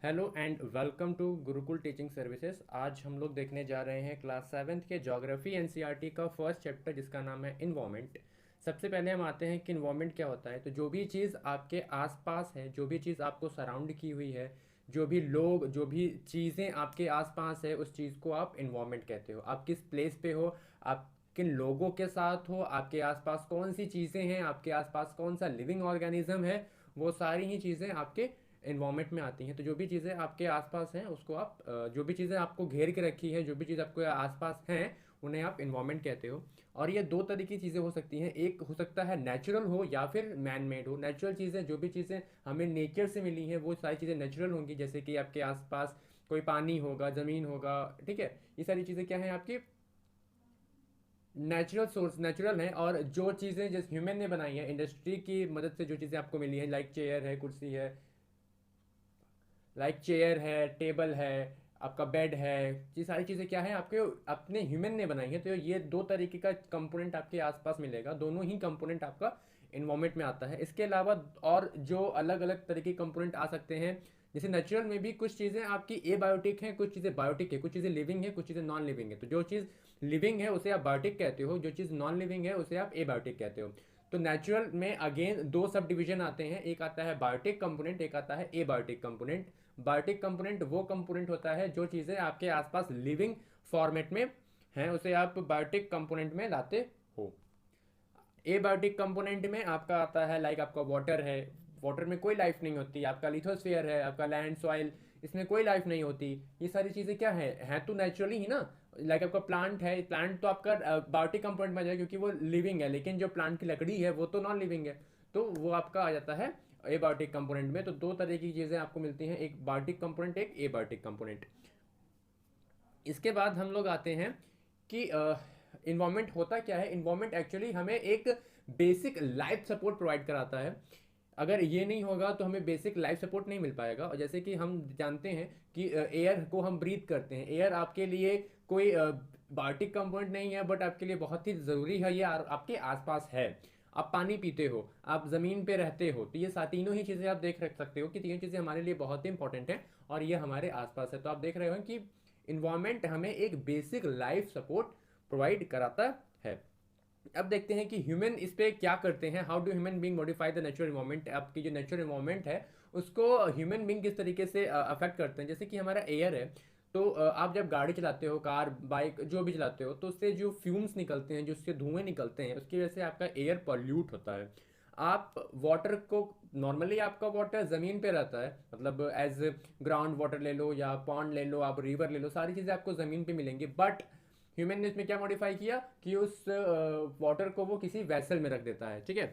Hello and welcome to Gurukul teaching services. आज हम लोग देखने जा रहे हैं क्लास सेवेंथ के ज्योग्राफी एनसीईआरटी का फर्स्ट चैप्टर जिसका नाम है इन्वायरमेंट। सबसे पहले हम आते हैं कि इन्वायरमेंट क्या होता है। तो जो भी चीज़ आपके आसपास है, जो भी चीज़ आपको सराउंड की हुई है, जो भी लोग, जो भी चीज़ें आपके आसपास है, उस चीज़ को आप इन्वायरमेंट कहते हो। आप किस प्लेस पे हो, आप किन लोगों के साथ हो, आपके आसपास कौन सी चीज़ें हैं, आपके आसपास कौन सा लिविंग ऑर्गेनिज्म है, वो सारी ही चीज़ें आपके इन्वायरमेंट में आती हैं। तो जो भी चीज़ें आपके आसपास हैं उसको आप जो भी चीज़ें आपको घेर के रखी है, जो भी चीज़ आपके आसपास हैं, उन्हें आप इन्वायरमेंट कहते हो। और ये दो तरह की चीज़ें हो सकती हैं, एक हो सकता है नेचुरल हो या फिर मैन मेड हो। नेचुरल चीज़ें, जो भी चीज़ें हमें नेचर से मिली हैं, वो सारी चीज़ें नेचुरल होंगी, जैसे कि आपके आसपास कोई पानी होगा, ज़मीन होगा, ठीक है। ये सारी चीज़ें क्या हैं आपकी नेचुरल सोर्स, नेचुरल हैं। और जो चीज़ें जैसे ह्यूमन ने बनाई है, इंडस्ट्री की मदद से जो चीज़ें आपको मिली हैं, लाइक चेयर है, कुर्सी है, लाइक चेयर है, टेबल है, आपका बेड है, ये सारी चीज़ें क्या है आपके अपने ह्यूमन ने बनाई है। तो ये दो तरीके का कंपोनेंट आपके आसपास मिलेगा, दोनों ही कंपोनेंट आपका इन्वायरमेंट में आता है। इसके अलावा और जो अलग अलग तरह के कंपोनेंट आ सकते हैं, जैसे नेचुरल में भी कुछ चीज़ें आपकी एबायोटिक हैं, कुछ चीज़ें बायोटिक है, कुछ चीज़ें लिविंग है, कुछ चीज़ें नॉन लिविंग है। तो जो चीज़ लिविंग है उसे आप बायोटिक कहते हो, जो चीज़ नॉन लिविंग है उसे आप एबायोटिक कहते हो। तो नेचुरल में अगेन दो सब डिवीजन आते हैं, एक आता है बायोटिक कंपोनेंट, एक आता है एबायोटिक कंपोनेंट। बायोटिक कंपोनेंट वो कंपोनेंट होता है जो चीज़ें आपके आसपास लिविंग फॉर्मेट में हैं, उसे आप बायोटिक कंपोनेंट में लाते हो। एबायोटिक कंपोनेंट में आपका आता है लाइक आपका वाटर है, वाटर में कोई लाइफ नहीं होती। आपका लिथोस्फीयर है, आपका लैंड सॉइल, इसमें कोई लाइफ नहीं होती। ये सारी चीज़ें क्या है तो नेचुरली ही ना। लाइक आपका प्लांट है, प्लांट तो आपका बायोटिक कंपोनेंट में आ जाएगा क्योंकि वो लिविंग है, लेकिन जो प्लांट की लकड़ी है वो तो नॉन लिविंग है, तो वो आपका आ जाता है एबायोटिक कंपोनेंट में। तो दो तरह की चीज़ें आपको मिलती हैं, एक बायोटिक कंपोनेंट, एक एबायोटिक कंपोनेंट। इसके बाद हम लोग आते हैं कि इन्वायरमेंट होता क्या है। इन्वायरमेंट एक्चुअली हमें एक बेसिक लाइफ सपोर्ट प्रोवाइड कराता है। अगर ये नहीं होगा तो हमें बेसिक लाइफ सपोर्ट नहीं मिल पाएगा। और जैसे कि हम जानते हैं कि एयर को हम ब्रीथ करते हैं, एयर आपके लिए कोई बायोटिक कंपोनेंट नहीं है, बट आपके लिए बहुत ही ज़रूरी है, ये आपके आसपास है। आप पानी पीते हो, आप ज़मीन पे रहते हो, तो ये तीनों ही चीज़ें आप देख रख सकते हो कि तीनों चीज़ें हमारे लिए बहुत ही इंपॉर्टेंट हैं और ये हमारे आसपास है। तो आप देख रहे हो कि इन्वायरमेंट हमें एक बेसिक लाइफ सपोर्ट प्रोवाइड कराता है। अब देखते हैं कि ह्यूमन इस पे क्या करते हैं। How do human being modify the natural environment. आपकी जो नेचुरल इन्वायरमेंट है उसको ह्यूमन बीइंग किस तरीके से अफेक्ट करते हैं। जैसे कि हमारा एयर है, तो आप जब गाड़ी चलाते हो, कार, बाइक, जो भी चलाते हो, तो उससे जो फ्यूम्स निकलते हैं, जो उससे धुएं निकलते हैं, उसकी वजह से आपका एयर पॉल्यूट होता है। आप वाटर को, नॉर्मली आपका वाटर ज़मीन पे रहता है, मतलब एज ग्राउंड वाटर ले लो या पॉन्ड ले लो, आप रिवर ले लो, सारी चीज़ें आपको ज़मीन पे मिलेंगी। बट ह्यूमन ने इसमें क्या मॉडिफाई किया कि उस वाटर को वो किसी वेसल में रख देता है, ठीक है,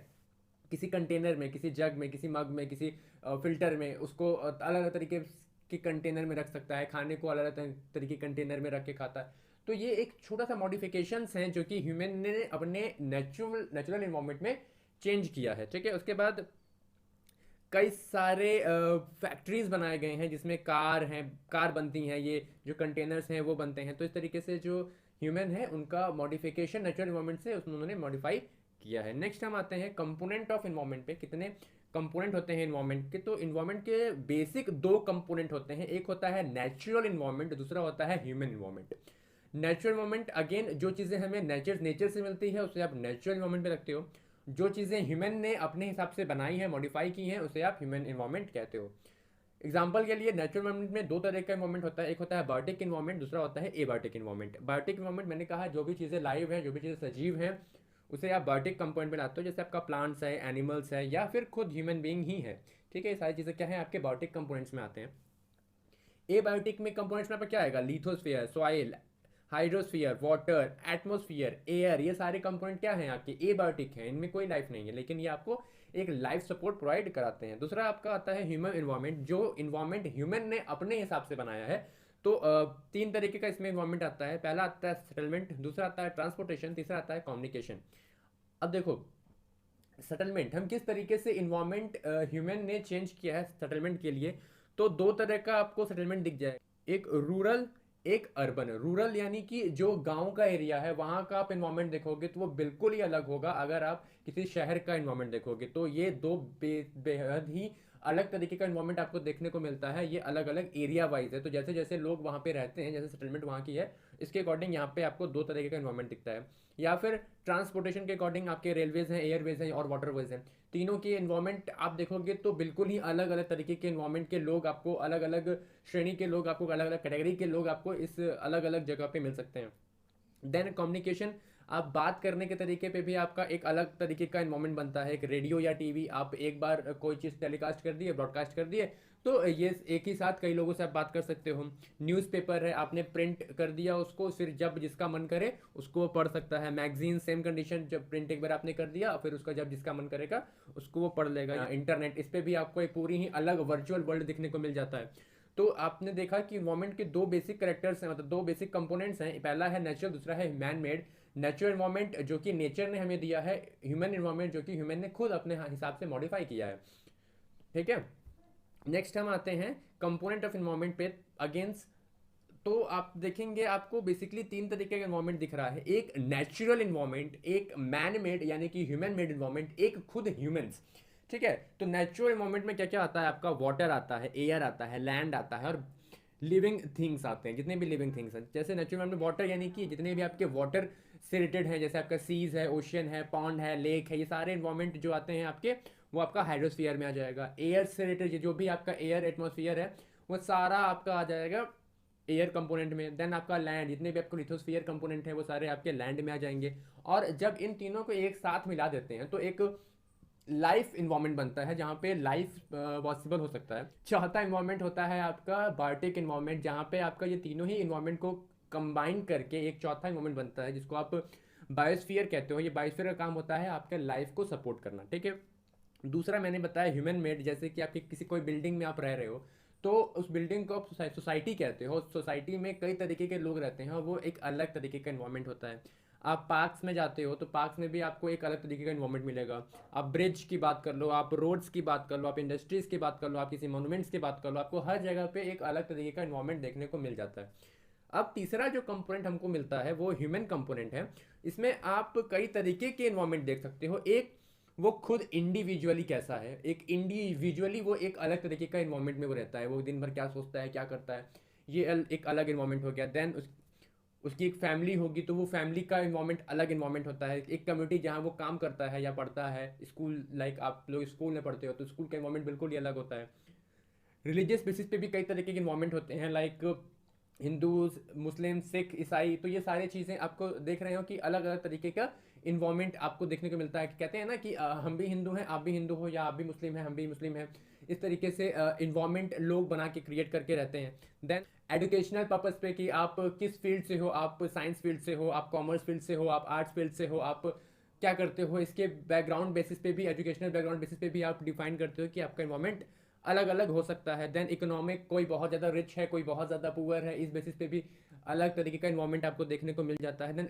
किसी कंटेनर में, किसी जग में, किसी मग में, किसी फिल्टर में, उसको अलग अलग तरीके के कंटेनर में रख सकता है, खाने को अलग अलग तरीके कंटेनर में रख के खाता है। तो ये एक छोटा सा मॉडिफिकेशंस हैं जो कि ह्यूमन ने अपने नेचुरल नेचुरल इन्वायरमेंट में चेंज किया है, ठीक है। उसके बाद कई सारे फैक्ट्रीज बनाए गए हैं जिसमें कार हैं, कार बनती हैं, ये जो कंटेनर्स हैं वो बनते हैं। तो इस तरीके से जो ह्यूमन है उनका मॉडिफिकेशन नेचुरल इन्वायरमेंट से उन्होंने मॉडिफाई किया है। नेक्स्ट हम आते हैं कंपोनेंट ऑफ इन्वायरमेंट पे। कितने कंपोनेंट होते हैं इन्वायरमेंट के। तो इन्वायरमेंट के बेसिक दो कंपोनेंट होते हैं, एक होता है नेचुरल इन्वायरमेंट, दूसरा होता है human environment. Natural environment again जो चीज़ें हमें नेचर नेचर से मिलती है उसे आप नेचुरल इन्वायरमेंट में रखते हो। जो चीज़ें ह्यूमन ने अपने हिसाब से बनाई हैं, मॉडिफाई की हैं, उसे आप ह्यूमन इन्वायरमेंट कहते हो। एग्जाम्पल के लिए नेचुरल इन्वायरमेंट में दो तरह का इन्वायरमेंट होता है, एक होता है बायोटिक इन्वायरमेंट, दूसरा होता है एबायोटिक इन्वायरमेंट। बायोटिक इन्वायरमेंट मैंने कहा जो भी चीज़ें लाइव हैं, जो भी चीज़ें सजीव हैं, उसे आप बायोटिक कंपोनेंट में लाते हो। जैसे आपका प्लांट्स है, एनिमल्स है, या फिर खुद ह्यूमन बीइंग ही है, ठीक है। ये सारी चीज़ें क्या है आपके बायोटिक कंपोनेंट्स में आते हैं। एबायोटिक में कंपोनेंट्स में आपका क्या आएगा, lithosphere, soil, hydrosphere, water, atmosphere, air, ये सारे कंपोनेंट क्या हैं आपके एबायोटिक हैं, इनमें कोई लाइफ नहीं है, लेकिन ये आपको एक लाइफ सपोर्ट प्रोवाइड कराते हैं। दूसरा आपका आता है ह्यूमन इन्वायरमेंट, जो इन्वायरमेंट ह्यूमन ने अपने हिसाब से बनाया है। तो तीन तरीके का इसमें इन्वायरमेंट आता है। पहला आता है सेटलमेंट, दूसरा आता है ट्रांसपोर्टेशन, तीसरा आता है कम्युनिकेशन। अब देखो सेटलमेंट, हम किस तरीके से इन्वायरमेंट ह्यूमन ने चेंज किया है सेटलमेंट के लिए। तो दो तरह का आपको सेटलमेंट दिख जाए, एक रूरल, एक अर्बन। रूरल यानी कि जो गांव का एरिया है वहां का आप इन्वायरमेंट देखोगे तो वो बिल्कुल ही अलग होगा अगर आप किसी शहर का इन्वायरमेंट देखोगे। तो ये दो बेहद ही अलग तरीके का इन्वायरमेंट आपको देखने को मिलता है। ये अलग अलग एरिया वाइज है, तो जैसे जैसे लोग वहाँ पे रहते हैं, जैसे सेटलमेंट वहाँ की है, इसके अकॉर्डिंग यहाँ पे आपको दो तरीके का इन्वायरमेंट दिखता है। या फिर ट्रांसपोर्टेशन के अकॉर्डिंग आपके रेलवेज हैं, एयरवेज हैं और वाटरवेज हैं, तीनों की इन्वायरमेंट आप देखोगे तो बिल्कुल ही अलग अलग तरीके के इन्वायरमेंट के लोग आपको, अलग अलग श्रेणी के लोग आपको, अलग अलग कैटेगरी के लोग आपको इस अलग अलग जगह पे मिल सकते हैं। देन कम्युनिकेशन, आप बात करने के तरीके पे भी आपका एक अलग तरीके का इन्वायरमेंट बनता है। एक रेडियो या टीवी, आप एक बार कोई चीज़ टेलीकास्ट कर दिए, ब्रॉडकास्ट कर दिए, तो ये एक ही साथ कई लोगों से आप बात कर सकते हो। न्यूज़पेपर है, आपने प्रिंट कर दिया उसको, फिर जब जिसका मन करे उसको पढ़ सकता है। मैगजीन सेम कंडीशन, जब प्रिंट एक बार आपने कर दिया, फिर उसका जब जिसका मन करेगा उसको वो पढ़ लेगा। इंटरनेट, इस पर भी आपको एक पूरी ही अलग वर्चुअल वर्ल्ड दिखने को मिल जाता है। तो आपने देखा कि इन्वायरमेंट के दो बेसिक करेक्टर्स हैं, मतलब दो बेसिक कंपोनेंट्स हैं। पहला है नेचुरल, दूसरा है मैन मेड। नेचुरल इन्वायरमेंट जो कि नेचर ने हमें दिया है, ह्यूमन इन्वायरमेंट जो कि ह्यूमन ने खुद अपने हिसाब से मॉडिफाई किया है। ठीक है, नेक्स्ट हम आते हैं कंपोनेंट ऑफ इन्वायरमेंट पे अगेंस्ट। तो आप देखेंगे आपको बेसिकली तीन तरीके का इन्वायरमेंट दिख रहा है। एक नेचुरल इन्वायरमेंट, एक मैन मेड यानी कि ह्यूमन मेड इन्वायरमेंट, एक खुद ह्यूमंस। ठीक है, तो नेचुरल इन्वायरमेंट में क्या क्या आता है आपका? वाटर आता है, एयर आता है, लैंड आता है और लिविंग थिंग्स आते हैं, जितने भी लिविंग थिंग्स हैं। जैसे नेचुरल में वाटर यानी कि जितने भी आपके वाटर से रिलेटेड हैं, जैसे आपका सीज है, ओशियन है, पॉन्ड है, लेक है, ये सारे इन्वायरमेंट जो आते हैं आपके, वो आपका हाइड्रोस्फीयर में आ जाएगा। एयर से रिलेटेड जो भी आपका एयर एटमॉस्फेयर है, वो सारा आपका आ जाएगा एयर कंपोनेंट में। देन आपका लैंड, जितने भी आपको लिथोस्फीयर कंपोनेंट है वो सारे आपके लैंड में आ जाएंगे। और जब इन तीनों को एक साथ मिला देते हैं तो एक लाइफ इन्वायरमेंट बनता है, जहाँ पे लाइफ पॉसिबल हो सकता है। चौथा इन्वायरमेंट होता है आपका बायोटिक इन्वायरमेंट, जहाँ पे आपका ये तीनों ही इन्वायरमेंट को कंबाइन करके एक चौथा इन्वायरमेंट बनता है, जिसको आप बायोस्फीयर कहते हो। ये बायोस्फीयर का काम होता है आपके लाइफ को सपोर्ट करना। ठीक है, दूसरा मैंने बताया ह्यूमन मेड, जैसे कि आपकी किसी कोई बिल्डिंग में आप रह रहे हो, तो उस बिल्डिंग को आप सोसाइटी कहते हो। सोसाइटी में कई तरीके के लोग रहते हैं और वो एक अलग तरीके का इन्वायरमेंट होता है। आप पार्क्स में जाते हो तो पार्क्स में भी आपको एक अलग तरीके का इन्वायरमेंट मिलेगा। आप ब्रिज की बात कर लो, आप रोड्स की बात कर लो, आप इंडस्ट्रीज़ की बात कर लो, आप किसी मोनूमेंट्स की बात कर लो, आपको हर जगह पे एक अलग तरीके का इन्वायरमेंट देखने को मिल जाता है। अब तीसरा जो कंपोनेंट हमको मिलता है वो ह्यूमन कंपोनेंट है। इसमें आप कई तरीके के इन्वायरमेंट देख सकते हो। एक, वो खुद इंडिविजुअली कैसा है, एक इंडिविजुअली वो एक अलग तरीके का इन्वायरमेंट में वो रहता है, वो दिन भर क्या सोचता है, क्या करता है, ये एक अलग इन्वायरमेंट हो गया। देन उसकी एक फैमिली होगी तो वो फैमिली का इन्वायरमेंट अलग इन्वायरमेंट होता है। एक कम्युनिटी जहाँ वो काम करता है या पढ़ता है, स्कूल, लाइक आप लोग स्कूल में पढ़ते हो तो स्कूल का इन्वायरमेंट बिल्कुल ही अलग होता है। रिलीजियस बेसिस पे भी कई तरीके के इन्वायरमेंट होते हैं, लाइक हिंदूज, मुस्लिम, सिख, ईसाई। तो ये सारी चीज़ें आपको देख रहे हो कि अलग अलग तरीके का इन्वायरमेंट आपको देखने को मिलता है। कहते हैं ना कि हम भी हिंदू हैं, आप भी हिंदू हो, या आप भी मुस्लिम हैं, हम भी मुस्लिम हैं। इस तरीके से इन्वायरमेंट लोग बना के क्रिएट करके रहते हैं। देन एजुकेशनल पर्पज़ पे कि आप किस फील्ड से हो, आप साइंस फील्ड से हो, आप कॉमर्स फील्ड से हो, आप आर्ट्स फील्ड से हो, आप क्या करते हो, इसके बैकग्राउंड बेसिस पे भी, एजुकेशनल बैकग्राउंड बेसिस पे भी आप डिफाइन करते हो कि आपका इन्वायरमेंट अलग अलग हो सकता है। देन इकोनॉमिक, कोई बहुत ज़्यादा रिच है, कोई बहुत ज़्यादा पुअर है, इस बेसिस पे भी अलग तरीके का इन्वायरमेंट आपको देखने को मिल जाता है। देन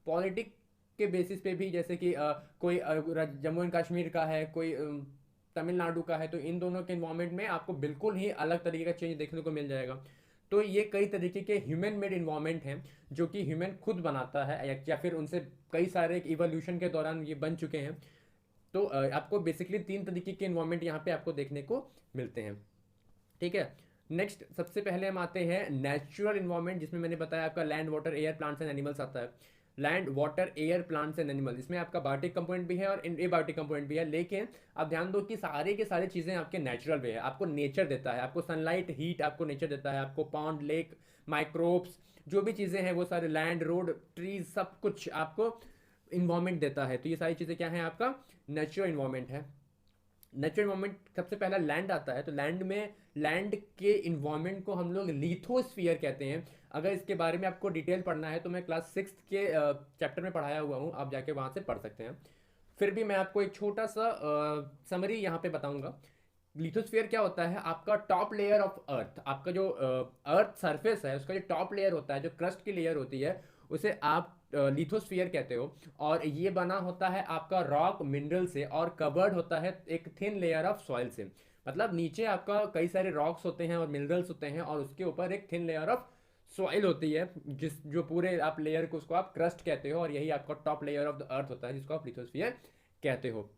पॉलिटिक के बेसिस पे भी, जैसे कि कोई जम्मू एंड कश्मीर का है, कोई तमिलनाडु का है, तो इन दोनों के इन्वायरमेंट में आपको बिल्कुल ही अलग तरीके का चेंज देखने को मिल जाएगा। तो ये कई तरीके के ह्यूमन मेड इन्वायरमेंट हैं जो कि ह्यूमन खुद बनाता है, या फिर उनसे कई सारे इवोल्यूशन के दौरान ये बन चुके हैं। तो आपको बेसिकली तीन तरीके के इन्वायरमेंट यहाँ पे आपको देखने को मिलते हैं। ठीक है, नेक्स्ट सबसे पहले हम आते हैं नेचुरल इन्वायरमेंट, जिसमें मैंने बताया आपका land, water, air, plants and animals आता है। Land, water, air, plants and animal, इसमें आपका बायोटिक कंपोनेंट भी है और एबायोटिक कंपोनेंट भी है। लेकिन आप ध्यान दो कि सारे के सारे चीज़ें आपके नेचुरल वे है, आपको नेचर देता है, आपको सनलाइट, हीट आपको नेचर देता है, आपको पॉन्ड, लेक, माइक्रोब्स, जो भी चीज़ें हैं वो सारे, लैंड, रोड, ट्रीज, सब कुछ आपको इन्वायरमेंट देता है। तो ये सारी चीज़ें क्या हैं? आपका नेचुरल इन्वायरमेंट है। नेचुरल इन्वायरमेंट, सबसे पहला लैंड आता है। तो लैंड में, लैंड के इन्वायरमेंट को हम लोग लिथोस्फीयर कहते हैं। अगर इसके बारे में आपको डिटेल पढ़ना है तो मैं क्लास 6 के चैप्टर में पढ़ाया हुआ हूँ, आप जाके वहाँ से पढ़ सकते हैं। फिर भी मैं आपको एक छोटा सा समरी यहाँ पे बताऊँगा। लिथोस्फीयर क्या होता है? आपका टॉप लेयर ऑफ अर्थ, आपका जो अर्थ सरफेस है उसका जो टॉप लेयर होता है, जो क्रस्ट की लेयर होती है, उसे आप लिथोस्फीयर कहते हो। और ये बना होता है आपका रॉक, मिनरल से, और कवर्ड होता है एक थिन लेयर ऑफ सॉइल से। मतलब नीचे आपका कई सारे रॉक्स होते हैं और मिनरल्स होते हैं, और उसके ऊपर एक थिन लेयर ऑफ सॉइल होती है, जिस जो पूरे आप लेयर को, उसको आप क्रस्ट कहते हो, और यही आपका top layer of the earth होता है, जिसको आप लिथोस्फीयर कहते हो।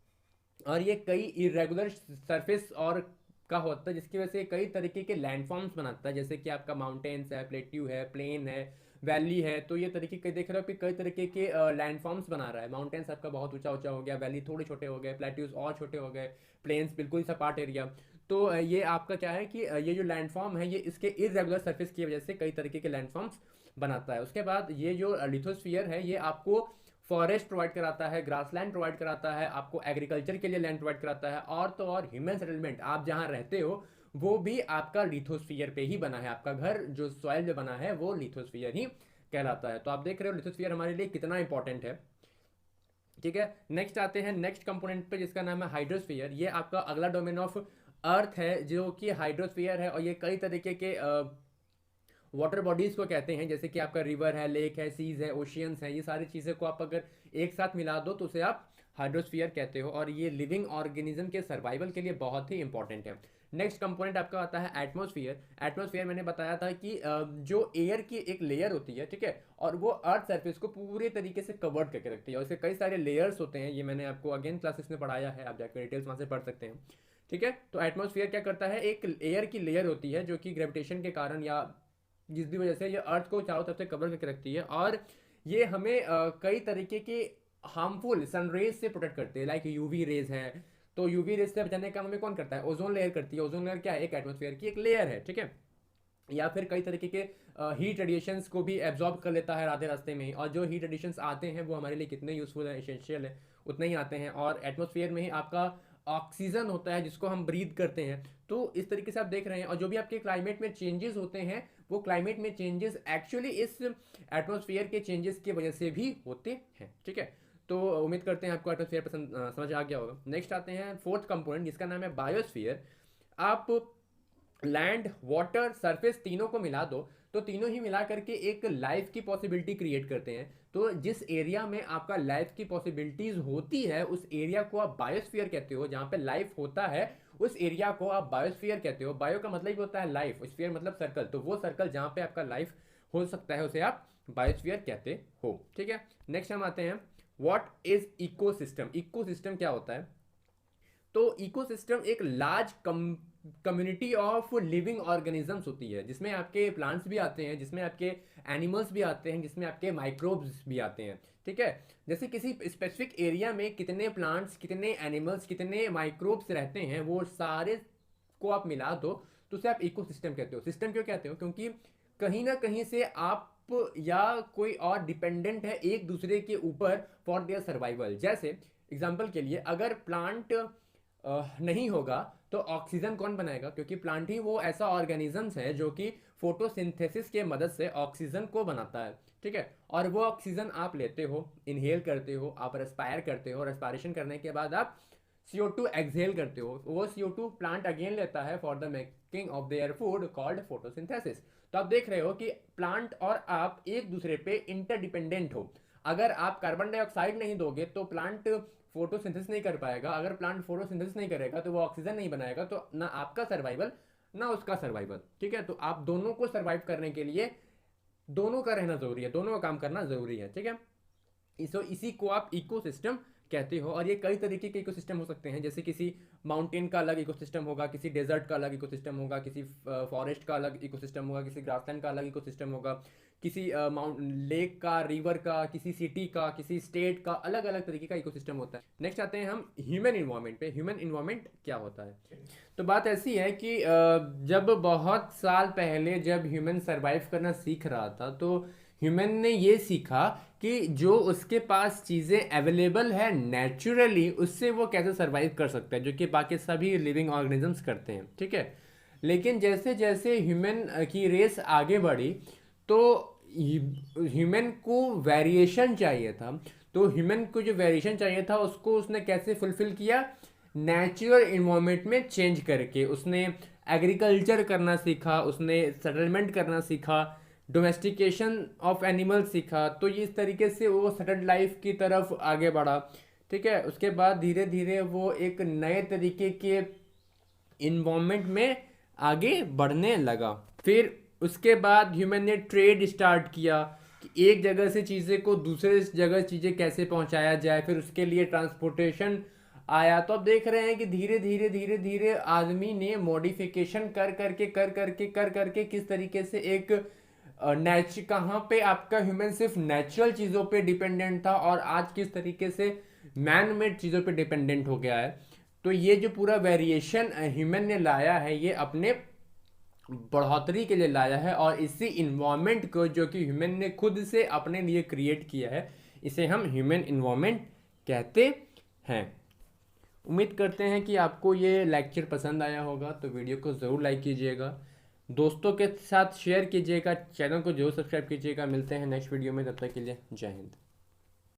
और ये कई इरेगुलर सरफेस और का होता है, जिसकी वजह से कई तरीके के लैंडफॉर्म्स बनाता है, जैसे कि आपका माउंटेन्स है, प्लेट्यू है, प्लेन है, वैली है। तो ये तरीके के देख रहे हो कि कई तरीके के लैंडफॉर्म्स बना रहा है। माउंटेन्स आपका बहुत ऊंचा ऊंचा हो गया, वैली थोड़े छोटे हो गए, प्लेट्यूज और छोटे हो गए, प्लेन्स बिल्कुल ही सपाट एरिया। तो ये आपका क्या है कि ये जो लैंडफॉर्म है ये इसके इरेगुलर सरफेस की वजह से कई तरीके के लैंडफॉर्म्स बनाता है। उसके बाद ये जो लिथोस्फीयर है ये आपको फॉरेस्ट प्रोवाइड कराता है, ग्रासलैंड प्रोवाइड कराता है, आपको एग्रीकल्चर के लिए लैंड प्रोवाइड कराता है, और तो और ह्यूमन सेटलमेंट आप जहाँ रहते हो वो भी आपका लिथोस्फीयर पे ही बना है। आपका घर जो सॉइल में बना है वो लिथोस्फीयर ही कहलाता है। तो आप देख रहे हो लिथोस्फीयर हमारे लिए कितना इंपॉर्टेंट है। ठीक है, नेक्स्ट आते हैं नेक्स्ट कंपोनेंट पे जिसका नाम है हाइड्रोस्फीयर। ये आपका अगला डोमेन ऑफ अर्थ है जो कि हाइड्रोस्फीयर है, और ये कई तरीके के वाटर बॉडीज को कहते हैं, जैसे कि आपका रिवर है, लेक है, सीज है, ओशियंस है। ये सारी चीज़ें को आप अगर एक साथ मिला दो तो उसे आप हाइड्रोस्फीयर कहते हो, और ये लिविंग ऑर्गेनिज्म के सर्वाइवल के लिए बहुत ही इंपॉर्टेंट है। नेक्स्ट कंपोनेंट आपका आता है एटमॉस्फेयर। एटमॉस्फेयर मैंने बताया था कि जो एयर की एक लेयर होती है, ठीक है, और वो अर्थ सरफेस को पूरे तरीके से कवर्ड करके रखती है, और इसके कई सारे लेयर्स होते हैं। ये मैंने आपको अगेन क्लासेस में पढ़ाया है, आप जाकर डिटेल्स वहाँ से पढ़ सकते हैं। ठीक है, तो एटमॉस्फेयर क्या करता है, एक एयर की लेयर होती है जो कि ग्रेविटेशन के कारण या जिस भी वजह से ये अर्थ को चारों तरफ से कवर करके रखती है, और ये हमें कई तरीके के हार्मफुल सनरेज से प्रोटेक्ट करते हैं, लाइक यूवी रेज है। तो यूवी रेज से बचाने का हमें कौन करता है, ओजोन लेयर करती है। ओजोन लेयर क्या है, एक एटमॉस्फेयर की एक लेयर है, ठीक है। या फिर कई तरीके के हीट रेडिएशंस को भी एब्जॉर्ब कर लेता है आधे रास्ते में ही, और जो हीट रेडिएशंस आते हैं वो हमारे लिए कितने यूजफुल है, एसेंशियल है, उतने ही आते हैं। और एटमॉस्फेयर में ही आपका ऑक्सीजन होता है जिसको हम ब्रीथ करते हैं। तो इस तरीके से आप देख रहे हैं, और जो भी आपके क्लाइमेट में चेंजेस होते हैं वो क्लाइमेट में चेंजेस एक्चुअली इस एटमॉस्फेयर के चेंजेस की वजह से भी होते हैं। ठीक है, तो उम्मीद करते हैं आपको एटमॉस्फेयर पसंद समझ आ गया होगा। नेक्स्ट आते हैं फोर्थ कंपोनेंट जिसका नाम है बायोस्फीयर। आप लैंड, वाटर, सरफेस तीनों को मिला दो तो तीनों ही मिला करके एक लाइफ की पॉसिबिलिटी क्रिएट करते हैं। तो जिस एरिया में आपका लाइफ की पॉसिबिलिटीज होती है उस एरिया को आप बायोस्फीयर कहते हो। जहाँ पे लाइफ होता है उस एरिया को आप बायोस्फीयर कहते हो। बायो का मतलब ही होता है लाइफ, स्फीयर मतलब सर्कल, तो वो सर्कल जहाँ पे आपका लाइफ हो सकता है उसे आप बायोस्फीयर कहते हो। ठीक है, नेक्स्ट हम आते हैं व्हाट इज इकोसिस्टम। इकोसिस्टम क्या होता है, तो इकोसिस्टम एक large community of living organisms होती है, जिसमें आपके प्लांट्स भी आते हैं, जिसमें आपके एनिमल्स भी आते हैं, जिसमें आपके माइक्रोब्स भी आते हैं। ठीक है, जैसे किसी स्पेसिफिक एरिया में कितने प्लांट्स, कितने एनिमल्स, कितने माइक्रोब्स रहते हैं वो सारे को आप मिला दो तो उसे आप इकोसिस्टम कहते हो। सिस्टम क्यों कहते हो, क्योंकि कहीं ना कहीं से आप या कोई और डिपेंडेंट है एक दूसरे के ऊपर फॉर देयर सर्वाइवल। जैसे एग्जाम्पल के लिए अगर प्लांट नहीं होगा तो ऑक्सीजन कौन बनाएगा, क्योंकि प्लांट ही वो ऐसा ऑर्गेनिजम्स है जो कि फोटोसिंथेसिस के मदद से ऑक्सीजन को बनाता है। ठीक है, और वो ऑक्सीजन आप लेते हो, इनहेल करते हो, आप रेस्पायर करते हो, रेस्पायरेशन करने के बाद आप CO2 एक्सहेल करते हो। वो CO2 प्लांट अगेन लेता है for the making of their food called photosynthesis. तो आप देख रहे हो कि प्लांट और आप एक दूसरे पे इंटरडिपेंडेंट हो। अगर आप कार्बन डाइऑक्साइड नहीं दोगे तो प्लांट फोटोसिंथेसिस नहीं कर पाएगा। अगर प्लांट फोटोसिंथेसिस नहीं करेगा तो वो ऑक्सीजन नहीं बनाएगा, तो ना आपका सर्वाइवल ना उसका सर्वाइवल। ठीक है, तो आप दोनों को सर्वाइव करने के लिए दोनों का रहना जरूरी है, दोनों का काम करना जरूरी है। ठीक है, इसी को आप इकोसिस्टम कहते हो। और ये कई तरीके के इकोसिस्टम हो सकते हैं, जैसे किसी माउंटेन का अलग इकोसिस्टम होगा, किसी डेजर्ट का अलग इकोसिस्टम होगा, किसी फॉरेस्ट का अलग इकोसिस्टम होगा, किसी ग्रासलैंड का अलग इकोसिस्टम होगा, किसी लेक का, रिवर का, किसी सिटी का, किसी स्टेट का, अलग अलग तरीके का इकोसिस्टम होता है। नेक्स्ट आते हैं हम ह्यूमन इन्वायरमेंट पे। ह्यूमन इन्वायरमेंट क्या होता है, तो बात ऐसी है कि जब बहुत साल पहले जब ह्यूमन सर्वाइव करना सीख रहा था तो ह्यूमन ने ये सीखा कि जो उसके पास चीज़ें अवेलेबल है नेचुरली उससे वो कैसे सर्वाइव कर सकता है, जो कि बाकी सभी लिविंग ऑर्गेनिजम्स करते हैं। ठीक है, लेकिन जैसे जैसे ह्यूमन की रेस आगे बढ़ी तो ह्यूमन को वेरिएशन चाहिए था। तो ह्यूमन को जो वेरिएशन चाहिए था उसको उसने कैसे फुलफिल किया, नेचुरल इन्वायरमेंट में चेंज करके। उसने एग्रीकल्चर करना सीखा, उसने सेटलमेंट करना सीखा, डोमेस्टिकेशन ऑफ एनिमल सीखा। तो ये इस तरीके से वो सेटल्ड लाइफ की तरफ आगे बढ़ा। ठीक है, उसके बाद धीरे धीरे वो एक नए तरीके के इन्वायरमेंट में आगे बढ़ने लगा। फिर उसके बाद ह्यूमन ने ट्रेड स्टार्ट किया कि एक जगह से चीज़ें को दूसरे जगह चीज़ें कैसे पहुंचाया जाए। फिर उसके लिए ट्रांसपोर्टेशन आया। तो अब देख रहे हैं कि धीरे धीरे धीरे धीरे आदमी ने मॉडिफिकेशन कर करके किस तरीके से एक कहाँ पे आपका ह्यूमन सिर्फ नेचुरल चीज़ों पे डिपेंडेंट था और आज किस तरीके से मैन मेड चीज़ों पे डिपेंडेंट हो गया है। तो ये जो पूरा वेरिएशन ह्यूमन ने लाया है ये अपने बढ़ोतरी के लिए लाया है, और इसी इन्वायरमेंट को जो कि ह्यूमन ने खुद से अपने लिए क्रिएट किया है, इसे हम ह्यूमन इन्वायरमेंट कहते हैं। उम्मीद करते हैं कि आपको ये लेक्चर पसंद आया होगा, तो वीडियो को ज़रूर लाइक कीजिएगा, दोस्तों के साथ शेयर कीजिएगा, चैनल को जरूर सब्सक्राइब कीजिएगा। मिलते हैं नेक्स्ट वीडियो में, तब तक के लिए जय हिंद।